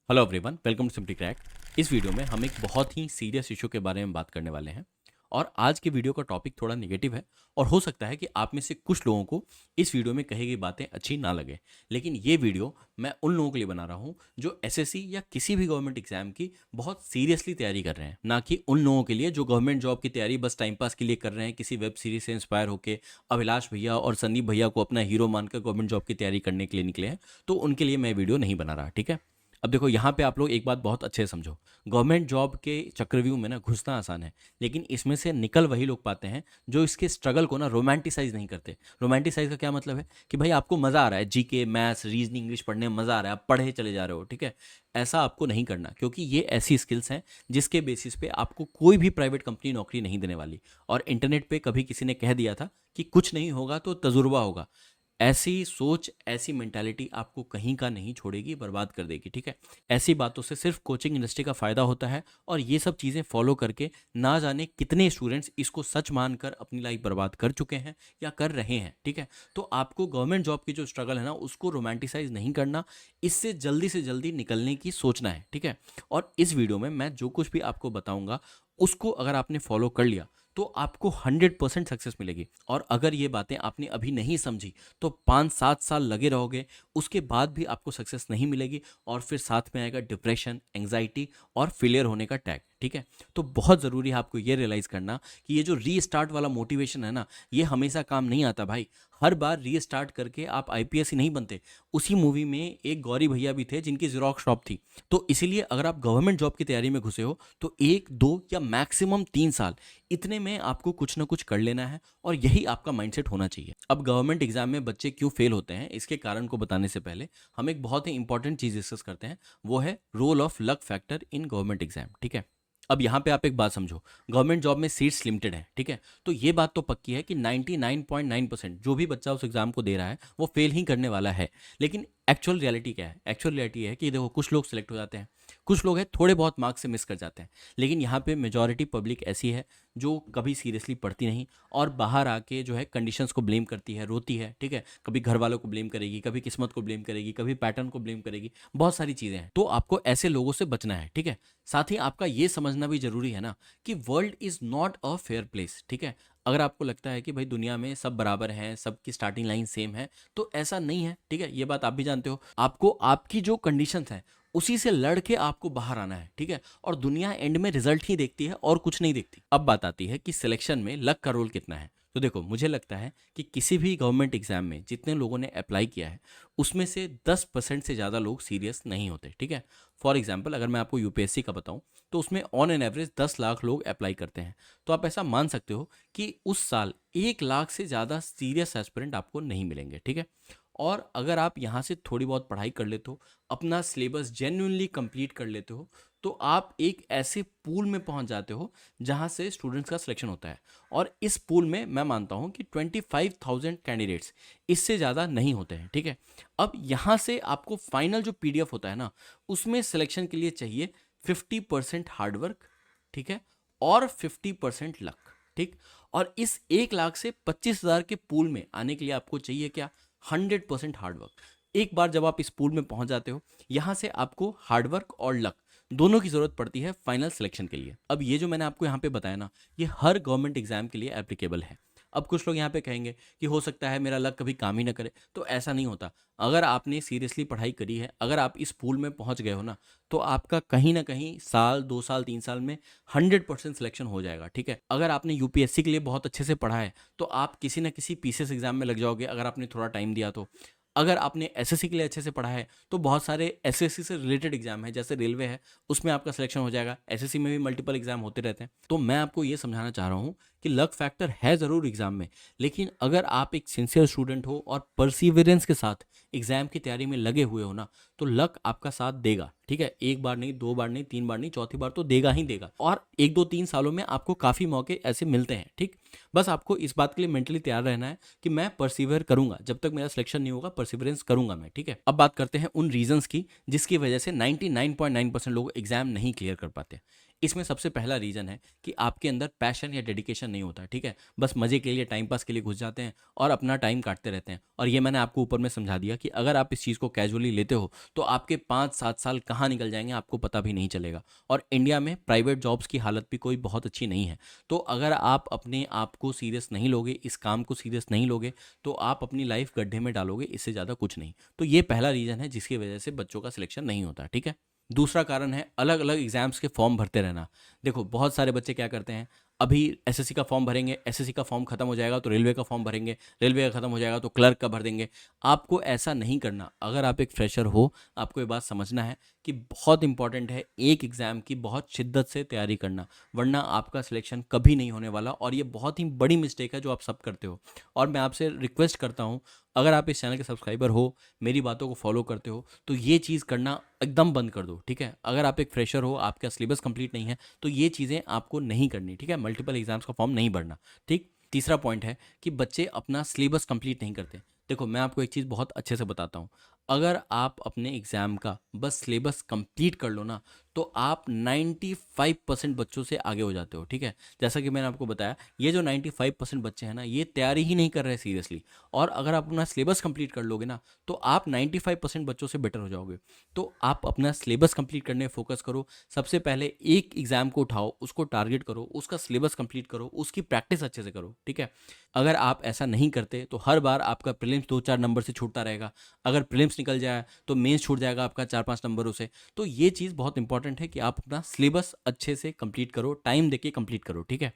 Hello everyone, welcome to simply crack. इस video में हम एक बहुत ही सीरियस इशू के बारे में बात करने वाले हैं। और आज की वीडियो का टॉपिक थोड़ा नेगेटिव है और हो सकता है कि आप में से कुछ लोगों को इस वीडियो में कही गई बातें अच्छी ना लगे। लेकिन ये वीडियो मैं उन लोगों के लिए बना रहा हूँ जो एसएससी या किसी भी गवर्नमेंट एग्जाम की बहुत सीरियसली तैयारी कर रहे हैं, ना कि उन लोगों के लिए जो गवर्नमेंट जॉब की तैयारी बस टाइम पास के लिए कर रहे हैं, किसी वेब सीरीज से इंस्पायर होकर अभिलाष भैया और संदीप भैया को अपना हीरो मानकर गवर्नमेंट जॉब की तैयारी करने के लिए निकले हैं। तो उनके लिए मैं वीडियो नहीं बना रहा, ठीक है। अब देखो, यहाँ पे आप लोग एक बात बहुत अच्छे से समझो। गवर्नमेंट जॉब के चक्रव्यूह में ना घुसना आसान है, लेकिन इसमें से निकल वही लोग पाते हैं जो इसके स्ट्रगल को ना रोमांटिसाइज नहीं करते। रोमांटिसाइज का क्या मतलब है कि भाई आपको मज़ा आ रहा है, जीके मैथ्स रीजनिंग इंग्लिश पढ़ने में मज़ा आ रहा है, आप पढ़े चले जा रहे हो, ठीक है। ऐसा आपको नहीं करना, क्योंकि ये ऐसी स्किल्स हैं जिसके बेसिस पे आपको कोई भी प्राइवेट कंपनी नौकरी नहीं देने वाली। और इंटरनेट पे कभी किसी ने कह दिया था कि कुछ नहीं होगा तो तजुर्बा होगा। ऐसी सोच, ऐसी मेंटालिटी आपको कहीं का नहीं छोड़ेगी, बर्बाद कर देगी, ठीक है। ऐसी बातों से सिर्फ कोचिंग इंडस्ट्री का फ़ायदा होता है, और ये सब चीज़ें फॉलो करके ना जाने कितने स्टूडेंट्स इसको सच मानकर अपनी लाइफ बर्बाद कर चुके हैं या कर रहे हैं, ठीक है। तो आपको गवर्नमेंट जॉब की जो स्ट्रगल है ना, उसको रोमांटिसाइज नहीं करना, इससे जल्दी से जल्दी निकलने की सोचना है, ठीक है। और इस वीडियो में मैं जो कुछ भी आपको बताऊंगा, उसको अगर आपने फॉलो कर लिया तो आपको 100% सक्सेस मिलेगी। और अगर ये बातें आपने अभी नहीं समझी तो 5-7 साल लगे रहोगे, उसके बाद भी आपको सक्सेस नहीं मिलेगी, और फिर साथ में आएगा डिप्रेशन, एंग्जाइटी और फेलियर होने का टैग, ठीक है। तो बहुत ज़रूरी है आपको ये रियलाइज़ करना कि ये जो रीस्टार्ट वाला मोटिवेशन है ना, ये हमेशा काम नहीं आता भाई। हर बार रीस्टार्ट करके आप आईपीएस ही नहीं बनते। उसी मूवी में एक गौरी भैया भी थे जिनकी जेरोक्स शॉप थी। तो इसीलिए अगर आप गवर्नमेंट जॉब की तैयारी में घुसे हो तो 1-2 या मैक्सिमम 3 साल, इतने में आपको कुछ ना कुछ कर लेना है, और यही आपका माइंडसेट होना चाहिए। अब गवर्नमेंट एग्जाम में बच्चे क्यों फेल होते हैं, इसके कारण को बताने से पहले हम एक बहुत ही इंपॉर्टेंट चीज़ डिस्कस करते हैं। वो है role of luck factor in government exam, ठीक है। अब यहाँ पे आप एक बात समझो, गवर्नमेंट जॉब में सीट्स लिमिटेड है, ठीक है। तो ये बात तो पक्की है कि 99.9% जो भी बच्चा उस एग्जाम को दे रहा है वो फेल ही करने वाला है। लेकिन एक्चुअल रियलिटी क्या है? एक्चुअल रियलिटी है कि देखो, कुछ लोग सिलेक्ट हो जाते हैं, कुछ लोग हैं थोड़े बहुत मार्क्स से मिस कर जाते हैं। लेकिन यहाँ पे मेजॉरिटी पब्लिक ऐसी है जो कभी सीरियसली पढ़ती नहीं, और बाहर आके जो है कंडीशंस को ब्लेम करती है, रोती है, ठीक है। कभी घर वालों को ब्लेम करेगी, कभी किस्मत को ब्लेम करेगी, कभी पैटर्न को ब्लेम करेगी, बहुत सारी चीज़ें हैं। तो आपको ऐसे लोगों से बचना है, ठीक है। साथ ही आपका ये समझना भी जरूरी है ना कि world is not a fair place, ठीक है। अगर आपको लगता है कि भाई दुनिया में सब बराबर हैं, सबकी स्टार्टिंग लाइन सेम है, तो ऐसा नहीं है, ठीक है। ये बात आप भी जानते हो। आपको आपकी जो कंडीशंस हैं उसी से लड़ के आपको बाहर आना है, ठीक है। और दुनिया एंड में रिजल्ट ही देखती है और कुछ नहीं देखती। अब बात आती है कि सिलेक्शन में लक का रोल कितना है। तो देखो, मुझे लगता है कि किसी भी गवर्नमेंट एग्जाम में जितने लोगों ने अप्लाई किया है, उसमें से 10% से ज़्यादा लोग सीरियस नहीं होते, ठीक है। फॉर एग्जाम्पल, अगर मैं आपको यूपीएससी का बताऊं तो उसमें ऑन एन एवरेज 10 लाख लोग अप्लाई करते हैं। तो आप ऐसा मान सकते हो कि उस साल 1 लाख से ज़्यादा सीरियस एस्पिरेंट आपको नहीं मिलेंगे, ठीक है। और अगर आप यहाँ से थोड़ी बहुत पढ़ाई कर लेते हो, अपना सिलेबस जेन्युइनली कंप्लीट कर लेते हो, तो आप एक ऐसे पूल में पहुँच जाते हो जहाँ से स्टूडेंट्स का सिलेक्शन होता है। और इस पूल में मैं मानता हूँ कि 25,000 कैंडिडेट्स, इससे ज़्यादा नहीं होते हैं, ठीक है। अब यहाँ से आपको फाइनल जो पीडीएफ होता है ना, उसमें सिलेक्शन के लिए चाहिए 50% हार्डवर्क, ठीक है, और 50% लक, ठीक। और इस 1 लाख से 25,000 के पूल में आने के लिए आपको चाहिए क्या? 100% हार्डवर्क। एक बार जब आप इस पूल में पहुंच जाते हो, यहां से आपको हार्डवर्क और लक दोनों की जरूरत पड़ती है फाइनल सिलेक्शन के लिए। अब ये जो मैंने आपको यहाँ पे बताया ना, ये हर गवर्नमेंट एग्जाम के लिए एप्लीकेबल है। अब कुछ लोग यहाँ पे कहेंगे कि हो सकता है मेरा लक कभी काम ही ना करे, तो ऐसा नहीं होता। अगर आपने सीरियसली पढ़ाई करी है, अगर आप इस पूल में पहुंच गए हो ना, तो आपका कहीं ना कहीं साल, 2 साल, 3 साल में 100% सिलेक्शन हो जाएगा, ठीक है। अगर आपने यूपीएससी के लिए बहुत अच्छे से पढ़ा है तो आप किसी ना किसी पीसीएस एग्जाम में लग जाओगे, अगर आपने थोड़ा टाइम दिया तो। अगर आपने एसएससी के लिए अच्छे से पढ़ा है तो बहुत सारे एसएससी से रिलेटेड एग्जाम है, जैसे रेलवे है, उसमें आपका सिलेक्शन हो जाएगा। एसएससी में भी मल्टीपल एग्जाम होते रहते हैं। तो मैं आपको ये समझाना चाह रहा हूँ कि लक फैक्टर है ज़रूर एग्जाम में, लेकिन अगर आप एक सिंसियर स्टूडेंट हो और परसिवियरेंस के साथ एग्जाम की तैयारी में लगे हुए हो ना, तो लक आपका साथ देगा, ठीक है। एक बार नहीं, 2 बार नहीं, 3 बार नहीं, चौथी बार तो देगा ही देगा। और 1-2-3 सालों में आपको काफ़ी मौके ऐसे मिलते हैं, ठीक। बस आपको इस बात के लिए मेंटली तैयार रहना है कि मैं परसिवियर करूंगा, जब तक मेरा सिलेक्शन नहीं होगा परसिवियरेंस करूंगा मैं, ठीक है। अब बात करते हैं उन रीजंस की जिसकी वजह से 99.9% लोग एग्जाम नहीं क्लियर कर पाते। इसमें सबसे पहला रीज़न है कि आपके अंदर पैशन या डेडिकेशन नहीं होता, ठीक है। बस मज़े के लिए, टाइम पास के लिए घुस जाते हैं और अपना टाइम काटते रहते हैं। और ये मैंने आपको ऊपर में समझा दिया कि अगर आप इस चीज़ को कैजुअली लेते हो तो आपके 5-7 साल कहाँ निकल जाएंगे आपको पता भी नहीं चलेगा। और इंडिया में प्राइवेट जॉब्स की हालत भी कोई बहुत अच्छी नहीं है। तो अगर आप अपने आप को सीरियस नहीं लोगे, इस काम को सीरियस नहीं लोगे, तो आप अपनी लाइफ गड्ढे में डालोगे, इससे ज़्यादा कुछ नहीं। तो ये पहला रीज़न है जिसकी वजह से बच्चों का सिलेक्शन नहीं होता, ठीक है। दूसरा कारण है अलग अलग एग्जाम्स के फॉर्म भरते रहना। देखो बहुत सारे बच्चे क्या करते हैं, अभी एसएससी का फॉर्म भरेंगे, एसएससी का फॉर्म खत्म हो जाएगा तो रेलवे का फॉर्म भरेंगे, रेलवे का खत्म हो जाएगा तो क्लर्क का भर देंगे। आपको ऐसा नहीं करना। अगर आप एक फ्रेशर हो, आपको ये बात समझना है कि बहुत इंपॉर्टेंट है एक एग्ज़ाम की बहुत शिद्दत से तैयारी करना, वरना आपका सिलेक्शन कभी नहीं होने वाला। और ये बहुत ही बड़ी मिस्टेक है जो आप सब करते हो। और मैं आपसे रिक्वेस्ट करता हूँ, अगर आप इस चैनल के सब्सक्राइबर हो, मेरी बातों को फॉलो करते हो, तो ये चीज़ करना एकदम बंद कर दो, ठीक है। अगर आप एक फ्रेशर हो, आपका सिलेबस कंप्लीट नहीं है, तो ये चीज़ें आपको नहीं करनी, ठीक है। मल्टीपल एग्जाम्स का फॉर्म नहीं भरना, ठीक। तीसरा पॉइंट है कि बच्चे अपना सिलेबस कंप्लीट नहीं करते। देखो मैं आपको एक चीज़ बहुत अच्छे से बताता हूँ। अगर आप अपने एग्ज़ाम का बस सिलेबस कंप्लीट कर लो ना, तो आप 95% बच्चों से आगे हो जाते हो, ठीक है। जैसा कि मैंने आपको बताया, ये जो 95% बच्चे हैं ना, ये तैयारी ही नहीं कर रहे सीरियसली। और अगर आप अपना सिलेबस कंप्लीट कर लोगे ना, तो आप 95% बच्चों से बेटर हो जाओगे। तो आप अपना सिलेबस कंप्लीट करने फोकस करो। सबसे पहले एक एग्ज़ाम को उठाओ, उसको टारगेट करो, उसका सिलेबस कंप्लीट करो, उसकी प्रैक्टिस अच्छे से करो, ठीक है। अगर आप ऐसा नहीं करते तो हर बार आपका प्रीलिम्स 2-4 नंबर से छूटता रहेगा। अगर प्रीलिम्स निकल जाए तो मेंस छूट जाएगा आपका 4-5 नंबरों से। तो ये चीज़ बहुत इंपॉर्टेंट है कि आप अपना सिलेबस अच्छे से कंप्लीट करो, टाइम देके कंप्लीट करो, ठीक है।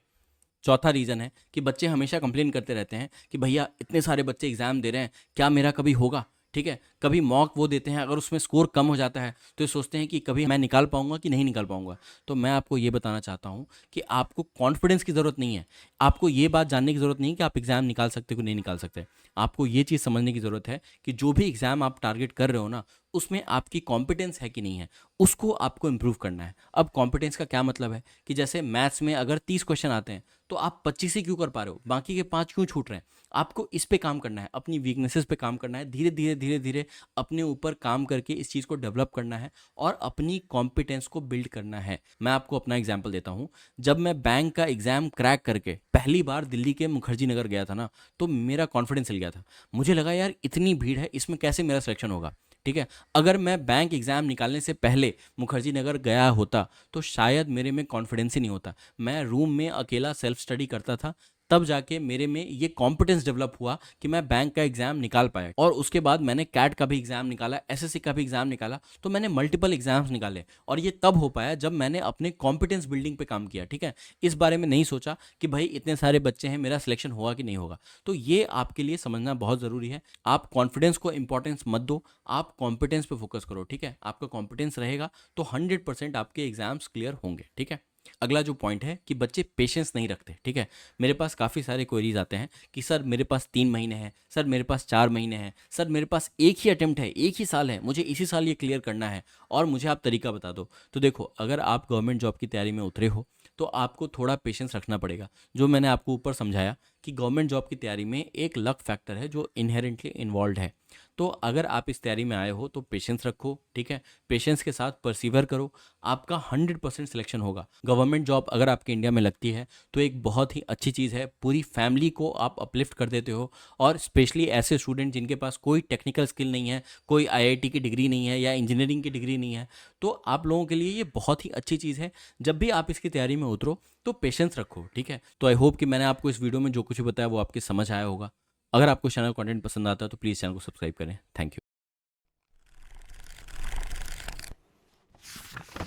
चौथा रीज़न है कि बच्चे हमेशा कंप्लेन करते रहते हैं कि भैया इतने सारे बच्चे एग्ज़ाम दे रहे हैं, क्या मेरा कभी होगा, ठीक है। कभी मॉक वो देते हैं, अगर उसमें स्कोर कम हो जाता है तो ये सोचते हैं कि कभी मैं निकाल पाऊंगा कि नहीं निकाल पाऊंगा। तो मैं आपको ये बताना चाहता हूँ कि आपको कॉन्फिडेंस की ज़रूरत नहीं है। आपको ये बात जानने की ज़रूरत नहीं है कि आप एग्ज़ाम निकाल सकते हो कि नहीं निकाल सकते। आपको ये चीज़ समझने की ज़रूरत है कि जो भी एग्ज़ाम आप टारगेट कर रहे हो ना, उसमें आपकी कॉम्पिटेंस है कि नहीं है, उसको आपको इम्प्रूव करना है। अब कॉम्पिटेंस का क्या मतलब है कि जैसे मैथ्स में अगर 30 क्वेश्चन आते हैं तो आप 25 ही क्यों कर पा रहे हो, बाकी के 5 क्यों छूट रहे हैं। आपको इस पे काम करना है, अपनी वीकनेसेस पे काम करना है, धीरे धीरे धीरे धीरे अपने ऊपर काम करके इस चीज़ को डेवलप करना है और अपनी कॉम्पिटेंस को बिल्ड करना है। मैं आपको अपना एग्जाम्पल देता हूँ। जब मैं बैंक का एग्ज़ाम क्रैक करके पहली बार दिल्ली के मुखर्जी नगर गया था ना, तो मेरा कॉन्फिडेंस हिल गया था। मुझे लगा यार इतनी भीड़ है, इसमें कैसे मेरा सिलेक्शन होगा, ठीक है। अगर मैं बैंक एग्ज़ाम निकालने से पहले मुखर्जी नगर गया होता तो शायद मेरे में कॉन्फिडेंस ही नहीं होता। मैं रूम में अकेला सेल्फ स्टडी करता था, तब जाके मेरे में ये कॉम्पिटेंस डेवलप हुआ कि मैं बैंक का एग्ज़ाम निकाल पाया। और उसके बाद मैंने कैट का भी एग्ज़ाम निकाला, एसएससी का भी एग्ज़ाम निकाला, तो मैंने मल्टीपल एग्ज़ाम्स निकाले। और ये तब हो पाया जब मैंने अपने कॉम्पिटेंस बिल्डिंग पे काम किया, ठीक है। इस बारे में नहीं सोचा कि भाई इतने सारे बच्चे हैं, मेरा सिलेक्शन होगा कि नहीं होगा। तो ये आपके लिए समझना बहुत ज़रूरी है। आप कॉन्फिडेंस को इंपॉर्टेंस मत दो, आप कॉम्पिटेंस पे फोकस करो, ठीक है। आपका कॉम्पिटेंस रहेगा तो 100% आपके एग्जाम्स क्लियर होंगे, ठीक है। अगला जो पॉइंट है कि बच्चे पेशेंस नहीं रखते, ठीक है। मेरे पास काफ़ी सारे क्वेरीज आते हैं कि सर मेरे पास 3 महीने हैं, सर मेरे पास 4 महीने हैं, सर मेरे पास एक ही अटेम्प्ट है, एक ही साल है, मुझे इसी साल ये क्लियर करना है और मुझे आप तरीका बता दो। तो देखो अगर आप गवर्नमेंट जॉब की तैयारी में उतरे हो तो आपको थोड़ा पेशेंस रखना पड़ेगा। जो मैंने आपको ऊपर समझाया कि गवर्नमेंट जॉब की तैयारी में एक लक फैक्टर है जो इनहेरेंटली इन्वॉल्व है। तो अगर आप इस तैयारी में आए हो तो पेशेंस रखो, ठीक है। पेशेंस के साथ परसीवर करो, आपका 100% सिलेक्शन होगा। गवर्नमेंट जॉब अगर आपके इंडिया में लगती है तो एक बहुत ही अच्छी चीज़ है, पूरी फैमिली को आप अपलिफ्ट कर देते हो। और स्पेशली ऐसे स्टूडेंट जिनके पास कोई टेक्निकल स्किल नहीं है, कोई आईआईटी की डिग्री नहीं है या इंजीनियरिंग की डिग्री नहीं है, तो आप लोगों के लिए ये बहुत ही अच्छी चीज़ है। जब भी आप इसकी तैयारी में उतरो तो पेशेंस रखो, ठीक है। तो आई होप कि मैंने आपको इस वीडियो में जो कुछ भी बताया वो आपके समझ आया होगा। अगर आपको चैनल कंटेंट पसंद आता है तो प्लीज़ चैनल को सब्सक्राइब करें। Thank you.